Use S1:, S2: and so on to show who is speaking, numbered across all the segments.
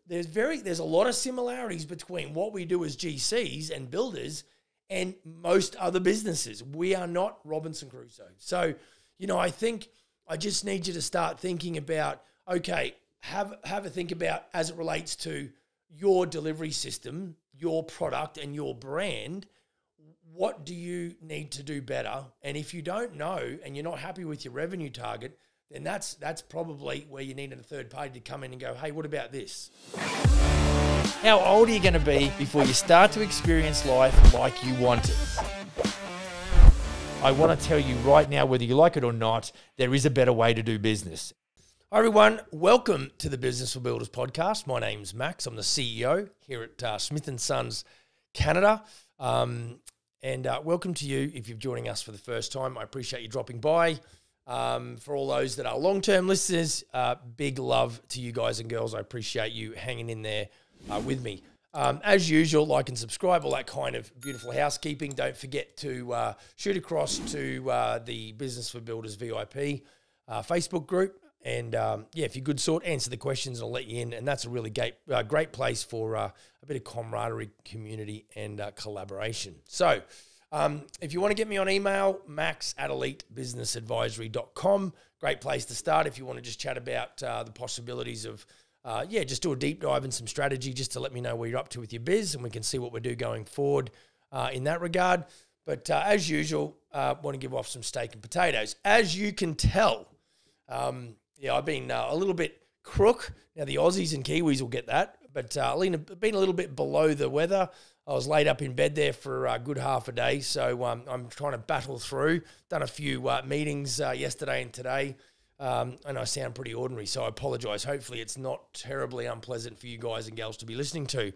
S1: there's a lot of similarities between what we do as GCs and builders and most other businesses. We are not Robinson Crusoe. So, I think I just need you to start thinking about, okay, have a think about as it relates to your delivery system, your product and your brand. What do you need to do better? And if you don't know and you're not happy with your revenue target, then that's probably where you need a third party to come in and go, hey, what about this? How old are you going to be before you start to experience life like you want it? I want to tell you right now, whether you like it or not, there is a better way to do business. Hi everyone, welcome to the Business for Builders podcast. My name's Max. I'm the CEO here at Smith & Sons Canada. And welcome to you if you're joining us for the first time. I appreciate you dropping by. For all those that are long-term listeners, big love to you guys and girls. I appreciate you hanging in there with me. As usual, like and subscribe, all that kind of beautiful housekeeping. Don't forget to shoot across to the Business for Builders VIP Facebook group. And if you're good sort, answer the questions and I'll let you in. And that's a really great place for a bit of camaraderie, community, and collaboration. So if you want to get me on email, max@elitebusinessadvisory.com. Great place to start if you want to just chat about the possibilities of, just do a deep dive and some strategy just to let me know where you're up to with your biz and we can see what we do going forward in that regard. But as usual, want to give off some steak and potatoes. As you can tell, I've been a little bit crook. Now, the Aussies and Kiwis will get that, but been a little bit below the weather. I was laid up in bed there for a good half a day, so I'm trying to battle through. Done a few meetings yesterday and today, and I sound pretty ordinary, so I apologise. Hopefully it's not terribly unpleasant for you guys and gals to be listening to.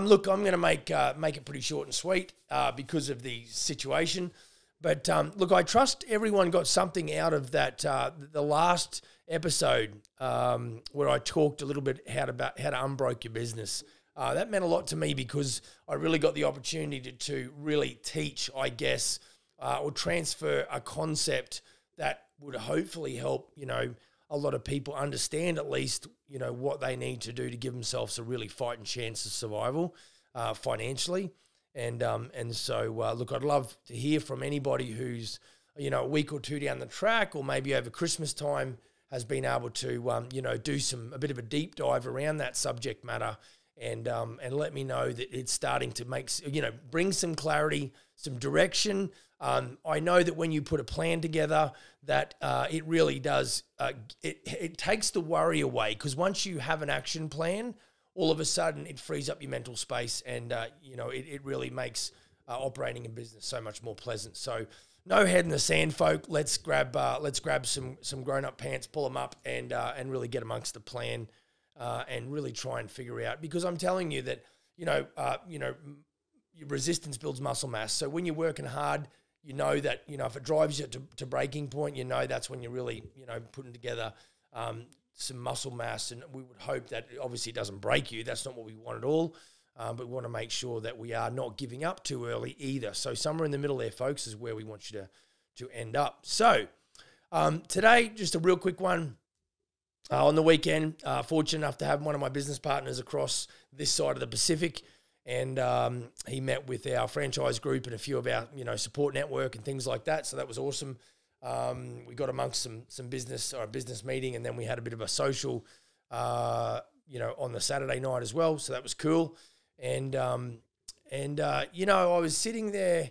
S1: Look, I'm going to make it pretty short and sweet because of the situation. But look, I trust everyone got something out of that the last episode where I talked a little bit about how to unbroke your business. That meant a lot to me because I really got the opportunity to really teach, I guess, or transfer a concept that would hopefully help, a lot of people understand at least, what they need to do to give themselves a really fighting chance of survival financially. And so, look, I'd love to hear from anybody who's, a week or two down the track or maybe over Christmas time has been able to, do a bit of a deep dive around that subject matter and let me know that it's starting to bring some clarity, some direction. I know that when you put a plan together that it really does, it takes the worry away because once you have an action plan, all of a sudden it frees up your mental space and, it really makes operating a business so much more pleasant. So no head in the sand, folk. Let's grab some grown-up pants, pull them up and really get amongst the plan and really try and figure out, because I'm telling you that, your resistance builds muscle mass. So when you're working hard, that, if it drives you to breaking point, that's when you're really, putting together some muscle mass, and we would hope that obviously it doesn't break you. That's not what we want at all, but we want to make sure that we are not giving up too early either. So somewhere in the middle there, folks, is where we want you to end up. So today, just a real quick one. On the weekend, fortunate enough to have one of my business partners across this side of the Pacific, and he met with our franchise group and a few of our support network and things like that. So that was awesome. We got amongst some business or a business meeting, and then we had a bit of a social, on the Saturday night as well. So that was cool. And I was sitting there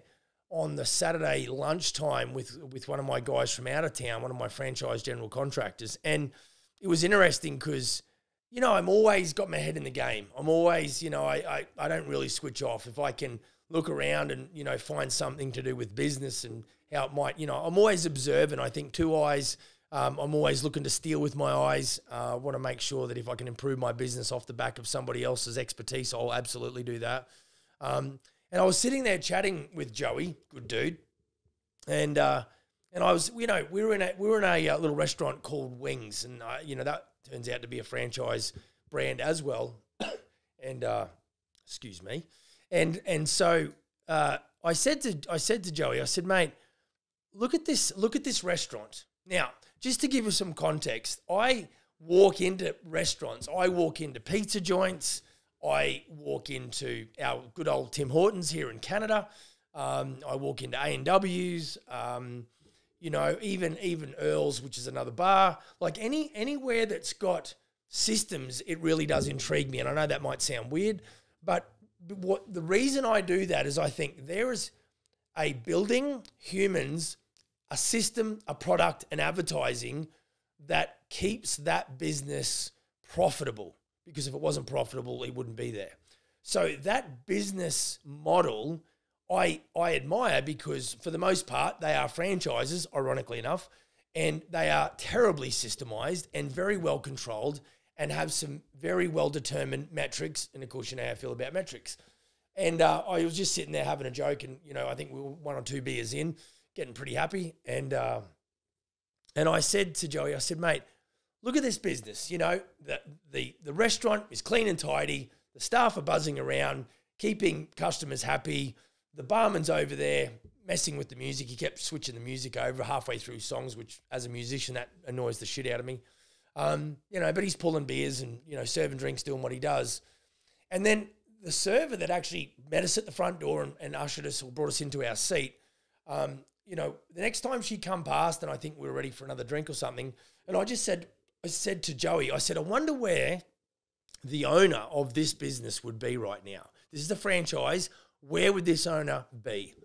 S1: on the Saturday lunchtime with one of my guys from out of town, one of my franchise general contractors. And it was interesting because, I'm always got my head in the game. I'm always, I don't really switch off. If I can look around and, find something to do with business and how it might, I'm always observant. I think 2 eyes, I'm always looking to steal with my eyes. I want to make sure that if I can improve my business off the back of somebody else's expertise, I'll absolutely do that. And I was sitting there chatting with Joey, good dude. And I was, we were in a little restaurant called Wings, and that turns out to be a franchise brand as well. And excuse me, and so I said to Joey, I said, mate, look at this restaurant. Now, just to give you some context, I walk into restaurants. I walk into pizza joints. I walk into our good old Tim Hortons here in Canada. I walk into A&W's, you know, even Earl's, which is another bar. Like anywhere that's got systems, it really does intrigue me. And I know that might sound weird, but what the reason I do that is I think there is a building, humans, a system, a product, and advertising that keeps that business profitable. Because if it wasn't profitable, it wouldn't be there. So that business model I admire because for the most part, they are franchises, ironically enough, and they are terribly systemized and very well controlled and have some very well-determined metrics. And of course, you know how I feel about metrics. And I was just sitting there having a joke and, you know, I think we were 1 or 2 beers in, getting pretty happy. And I said to Joey, I said, mate, look at this business. You know, the restaurant is clean and tidy. The staff are buzzing around, keeping customers happy. The barman's over there messing with the music. He kept switching the music over halfway through songs, which as a musician, that annoys the shit out of me. You know, but he's pulling beers and, you know, serving drinks, doing what he does. And then the server that actually met us at the front door and ushered us or brought us into our seat, you know, the next time she come past and I think we were ready for another drink or something, and I said to Joey, I said, I wonder where the owner of this business would be right now. This is the franchise. Where would this owner be?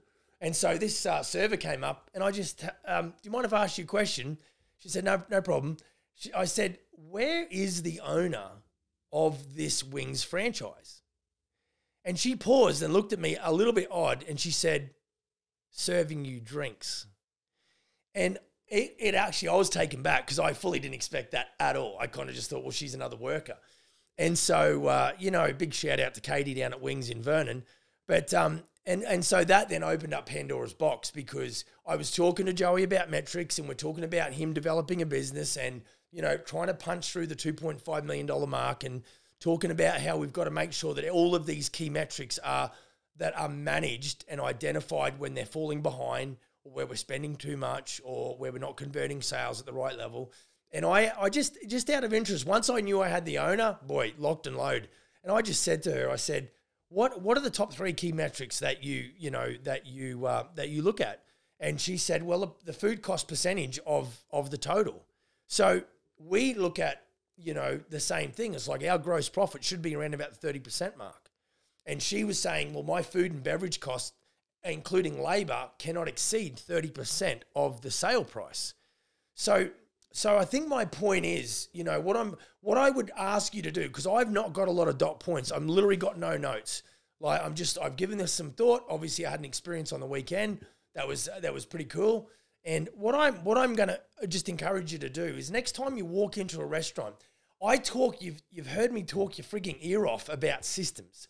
S1: And so this server came up and I just, do you mind if I ask you a question? She said, no problem. I said, where is the owner of this wings franchise? And she paused and looked at me a little bit odd and she said, serving you drinks. And it actually, I was taken back because I fully didn't expect that at all. I kind of just thought, well, she's another worker. And so, you know, big shout out to Katie down at Wings in Vernon. But, and so that then opened up Pandora's box because I was talking to Joey about metrics and we're talking about him developing a business and, you know, trying to punch through the $2.5 million mark and talking about how we've got to make sure that all of these key metrics are managed and identified when they're falling behind or where we're spending too much or where we're not converting sales at the right level. And I just out of interest, once I knew I had the owner, boy, locked and load. And I just said to her, I said, what are the top 3 key metrics that you look at? And she said, well, the food cost percentage of the total. So we look at, you know, the same thing. It's like our gross profit should be around about the 30% mark. And she was saying, well, my food and beverage costs, including labor, cannot exceed 30% of the sale price. So I think my point is, you know, what I would ask you to do, because I've not got a lot of dot points. I've literally got no notes. Like I've given this some thought. Obviously I had an experience on the weekend. That was pretty cool. And what I'm going to just encourage you to do is next time you walk into a restaurant, you've heard me talk your frigging ear off about systems.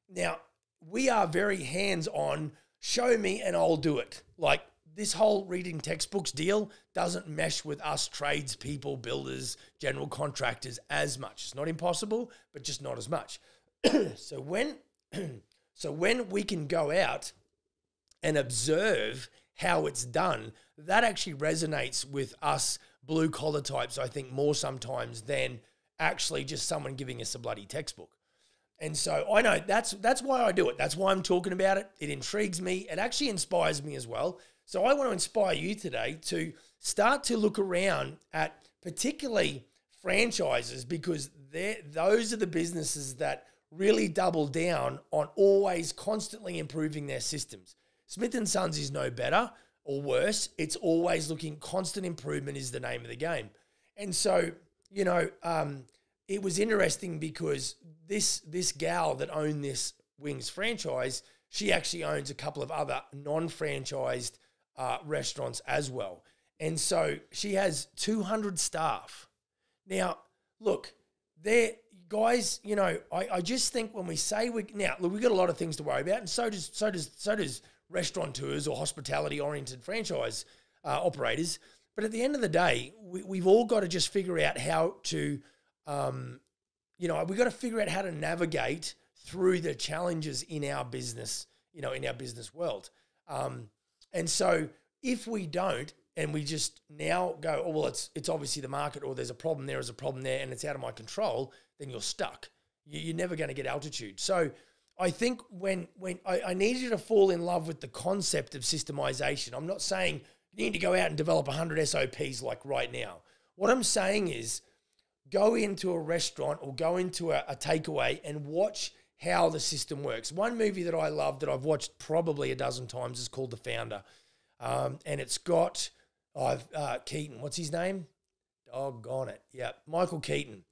S1: Now, we are very hands-on, show me and I'll do it. Like this whole reading textbooks deal doesn't mesh with us tradespeople, builders, general contractors as much. It's not impossible, but just not as much. So when we can go out and observe how it's done, that actually resonates with us blue collar types, I think, more sometimes than actually just someone giving us a bloody textbook. And so I know that's why I do it. That's why I'm talking about it. It intrigues me. It actually inspires me as well. So I want to inspire you today to start to look around at particularly franchises because those are the businesses that really double down on always constantly improving their systems. Smith & Sons is no better or worse. It's always looking, constant improvement is the name of the game. And so, you know, it was interesting because this gal that owned this Wings franchise, she actually owns a couple of other non-franchised restaurants as well. And so she has 200 staff. Now, look, guys, you know, I just think when we say we've got a lot of things to worry about, and so does restaurateurs or hospitality-oriented franchise operators. But at the end of the day, we've all got to just figure out how to, we've got to figure out how to navigate through the challenges in our business, in our business world. And so if we don't, and we just now go, oh, well, it's obviously the market, or there's a problem there's a problem there, and it's out of my control, then you're stuck. You're never going to get altitude. So I think when I need you to fall in love with the concept of systemization. I'm not saying you need to go out and develop 100 SOPs like right now. What I'm saying is go into a restaurant or go into a takeaway and watch how the system works. One movie that I love that I've watched probably a dozen times is called The Founder. And it's got Keaton. What's his name? Doggone it. Yeah, Michael Keaton.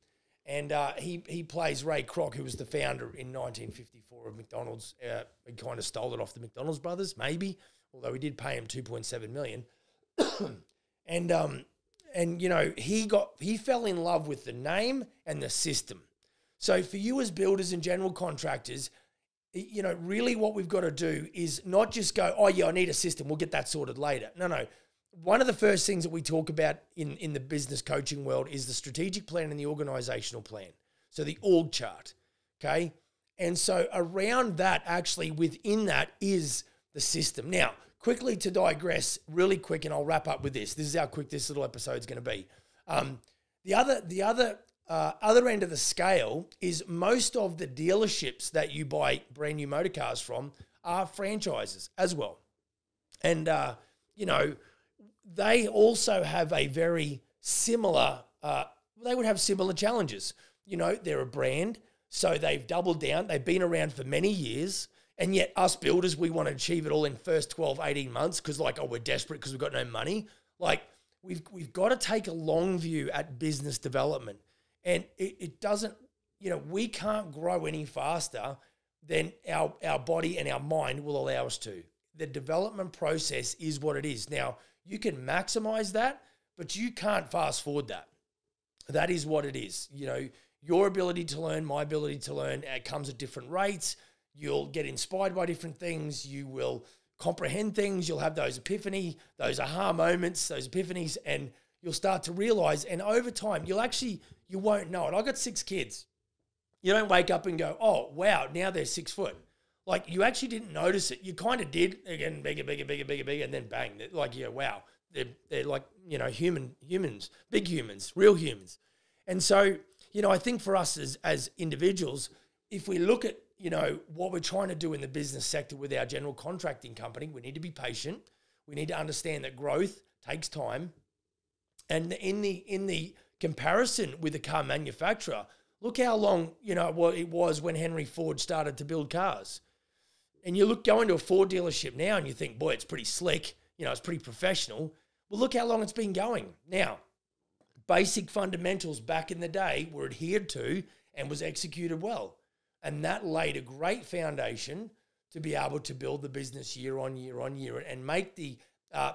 S1: And he plays Ray Kroc, who was the founder in 1954 of McDonald's. He kind of stole it off the McDonald's brothers, maybe, although he did pay him $2.7 million. And you know, he fell in love with the name and the system. So for you as builders and general contractors, you know, really what we've got to do is not just go, oh yeah, I need a system, we'll get that sorted later. No. One of the first things that we talk about in the business coaching world is the strategic plan and the organizational plan. So the org chart, okay? And so around that, actually within that is the system. Now, quickly to digress, really quick, and I'll wrap up with this. This is how quick this little episode is going to be. The other end of the scale is most of the dealerships that you buy brand new motor cars from are franchises as well. And, you know, they also have a very similar, they would have similar challenges. You know, they're a brand, so they've doubled down. They've been around for many years. And yet us builders, we want to achieve it all in first 12, 18 months because like, oh, we're desperate because we've got no money. Like we've got to take a long view at business development. And it doesn't, you know, we can't grow any faster than our body and our mind will allow us to. The development process is what it is. Now, you can maximize that, but you can't fast forward that. That is what it is. You know, your ability to learn, my ability to learn, it comes at different rates. You'll get inspired by different things. You will comprehend things. You'll have those epiphany, those aha moments, those epiphanies, and you'll start to realize. And over time, you won't know it. I got 6 kids. You don't wake up and go, oh, wow, now they're 6 foot. Like you actually didn't notice it. You kind of did. They're getting bigger, and then bang. Like, yeah, wow. They're like, you know, humans, big humans, real humans. And so, you know, I think for us as individuals, if we look at, you know, what we're trying to do in the business sector with our general contracting company, we need to be patient. We need to understand that growth takes time. And in the comparison with a car manufacturer, look how long, you know, what it was when Henry Ford started to build cars. And you go into a Ford dealership now and you think, boy, it's pretty slick. You know, it's pretty professional. Well, look how long it's been going. Now, basic fundamentals back in the day were adhered to and was executed well. And that laid a great foundation to be able to build the business year on year on year and make the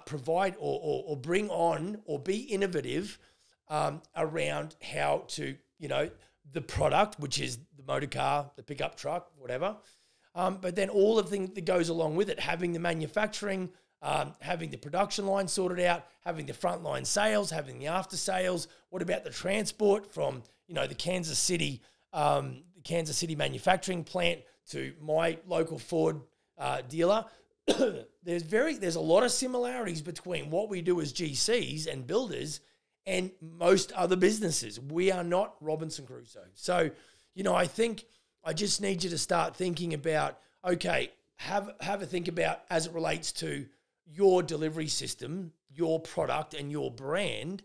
S1: provide or bring on or be innovative around how to, you know, the product, which is the motor car, the pickup truck, whatever. But then all of the things that goes along with it, having the manufacturing, having the production line sorted out, having the frontline sales, having the after sales. What about the transport from, you know, the Kansas City manufacturing plant to my local Ford dealer? There's a lot of similarities between what we do as GCs and builders and most other businesses. We are not Robinson Crusoe. So, you know, I think I just need you to start thinking about, okay, have a think about as it relates to your delivery system, your product and your brand.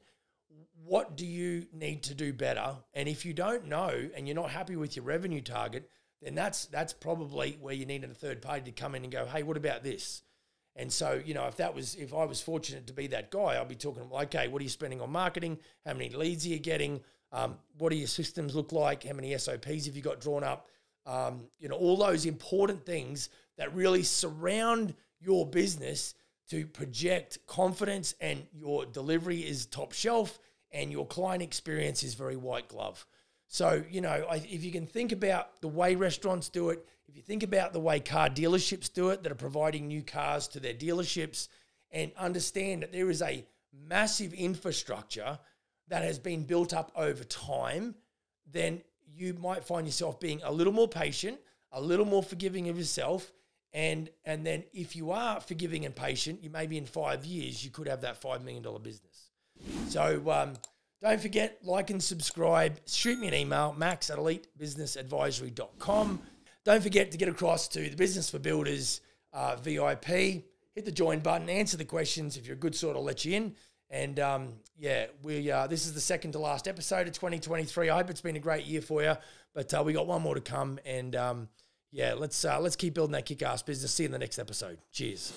S1: What do you need to do better? And if you don't know and you're not happy with your revenue target, then that's probably where you need a third party to come in and go, hey, what about this? And so, you know, if I was fortunate to be that guy, I'd be talking, okay, what are you spending on marketing? How many leads are you getting? What do your systems look like? How many SOPs have you got drawn up? You know, all those important things that really surround your business to project confidence, and your delivery is top shelf and your client experience is very white glove. So, you know, if you can think about the way restaurants do it, if you think about the way car dealerships do it that are providing new cars to their dealerships, and understand that there is a massive infrastructure that has been built up over time, then you might find yourself being a little more patient, a little more forgiving of yourself, And then if you are forgiving and patient, you maybe in 5 years, you could have that $5 million business. So don't forget, like and subscribe. Shoot me an email, max@elitebusinessadvisory.com. Don't forget to get across to the Business for Builders VIP. Hit the join button, answer the questions. If you're a good sort, I'll let you in. And this is the second to last episode of 2023. I hope it's been a great year for you, but we got one more to come. And let's keep building that kick-ass business. See you in the next episode. Cheers.